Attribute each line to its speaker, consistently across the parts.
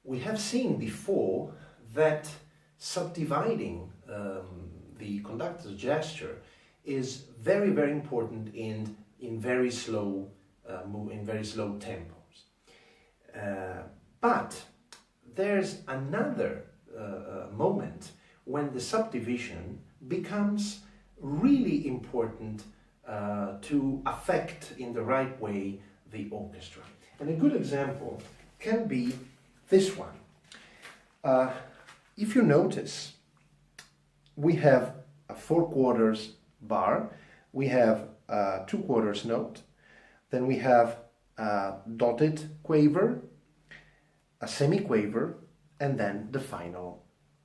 Speaker 1: we have seen before that subdividing the conductor's gesture is very, very important in very slow tempos. But there's another moment when the subdivision becomes really important to affect in the right way the orchestra. And a good example can be this one. If you notice, we have a 4/4 bar, we have a 2/4 note, then we have a dotted quaver, a semiquaver, and then the final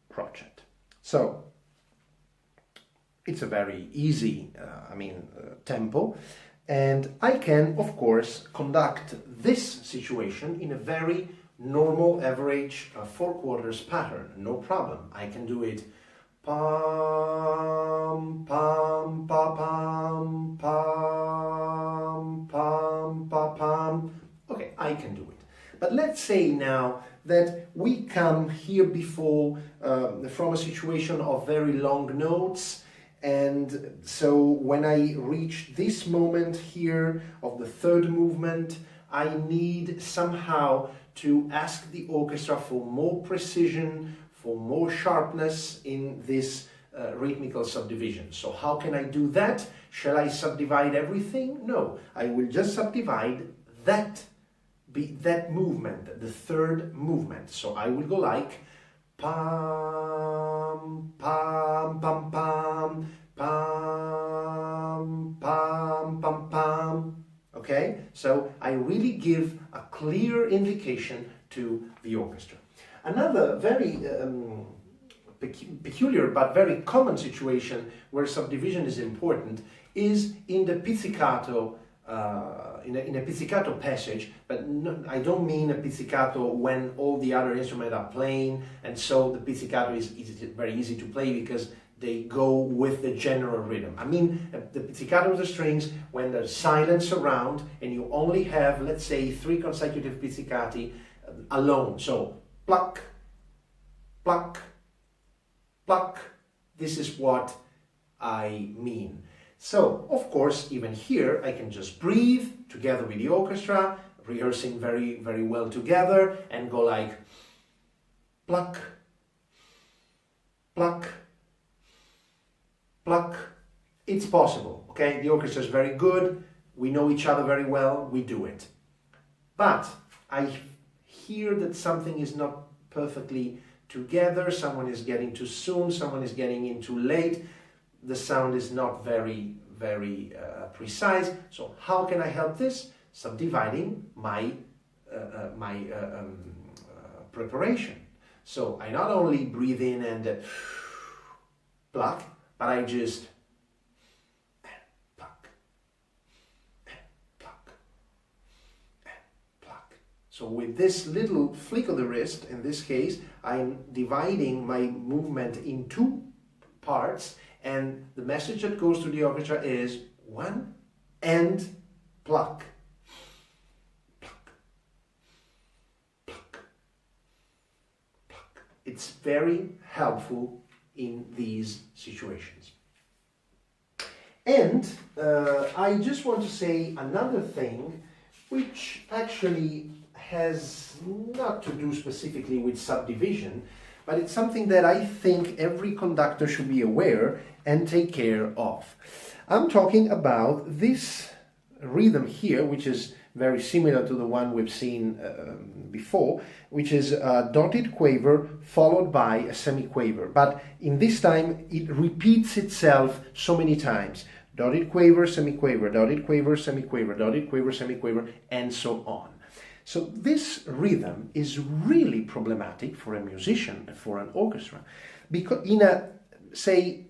Speaker 1: crotchet. So it's a very easy tempo, and I can of course conduct this situation in a very normal average 4/4 pattern, no problem. I can do it pam pam pa pam pam pam pa pam. Okay, I can do it. But let's say now that we come here before from a situation of very long notes, and so when I reach this moment here of the third movement, I need somehow to ask the orchestra for more precision, for more sharpness in this rhythmical subdivision. So how can I do that? Shall I subdivide everything? No, I will just subdivide that movement, the third movement. So I will go like pam pam pam pam pam pam pam pam. Okay, so I really give a clear indication to the orchestra. Another very peculiar but very common situation where subdivision is important is in the pizzicato, in a pizzicato passage, but no, I don't mean a pizzicato when all the other instruments are playing, and so the pizzicato is very easy to play because they go with the general rhythm. I mean the pizzicato of the strings when there's silence around and you only have, let's say, 3 consecutive pizzicati alone. So pluck, pluck, pluck. This is what I mean. So, of course, even here I can just breathe together with the orchestra, rehearsing very, very well together, and go like pluck, pluck, pluck. It's possible, okay? The orchestra is very good, we know each other very well, we do it. But I hear that something is not perfectly together, someone is getting too soon, someone is getting in too late, the sound is not very, very precise. So how can I help this? Subdividing my preparation. So I not only breathe in and pluck, but I just pluck, pluck, pluck. So with this little flick of the wrist, in this case, I'm dividing my movement in 2 parts, and the message that goes to the orchestra is 1 and pluck. Pluck, pluck, pluck. It's very helpful in these situations. And I just want to say another thing which actually has not to do specifically with subdivision, but it's something that I think every conductor should be aware and take care of. I'm talking about this rhythm here, which is very similar to the one we've seen before, which is a dotted quaver followed by a semiquaver. But in this time, it repeats itself so many times. Dotted quaver, semiquaver, dotted quaver, semiquaver, dotted quaver, semiquaver, and so on. So this rhythm is really problematic for a musician, for an orchestra, because in a, say,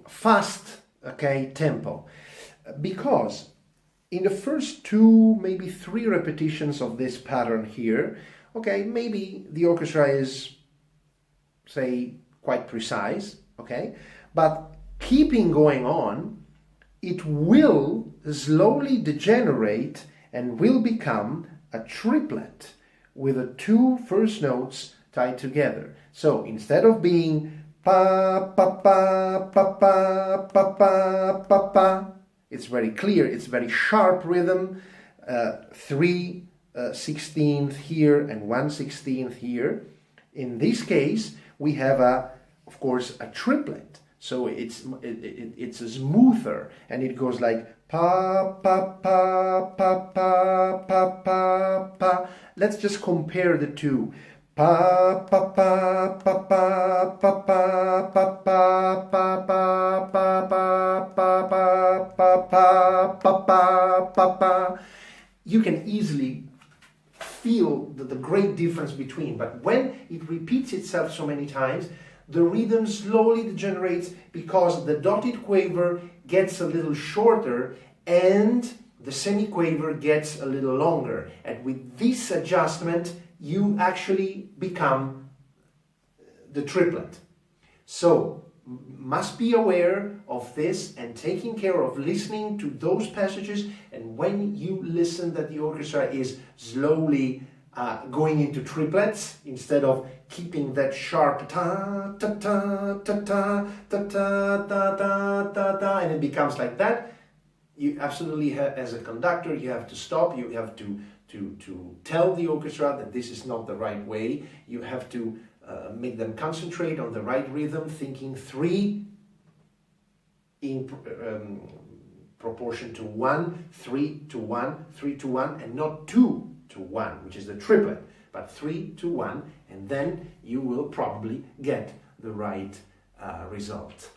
Speaker 1: fast, tempo, because in the first 2, maybe 3 repetitions of this pattern here, maybe the orchestra is, say, quite precise, but keeping going on, it will slowly degenerate and will become a triplet with the two first notes tied together. So instead of being pa pa pa pa pa pa pa pa pa, it's very clear, it's very sharp rhythm, 3/16 here and 1/16 here. In this case, we have of course, a triplet. So it's smoother, and it goes like pa pa pa pa pa pa pa pa. Let's just compare the two. Pa pa pa pa pa pa pa pa pa pa pa pa pa pa pa. You can easily feel the great difference between, but when it repeats itself so many times, the rhythm slowly degenerates because the dotted quaver gets a little shorter and the semiquaver gets a little longer. And with this adjustment, you actually become the triplet. So, must be aware of this and taking care of listening to those passages. And when you listen that the orchestra is slowly going into triplets instead of keeping that sharp ta ta ta ta ta ta ta ta ta ta, and it becomes like that, you absolutely have, as a conductor, you have to stop. You have to tell the orchestra that this is not the right way. You have to make them concentrate on the right rhythm, thinking 3 in proportion to 1, 3 to 1, 3 to 1, and not 2 to 1, which is the triplet, but 3 to 1, and then you will probably get the right result.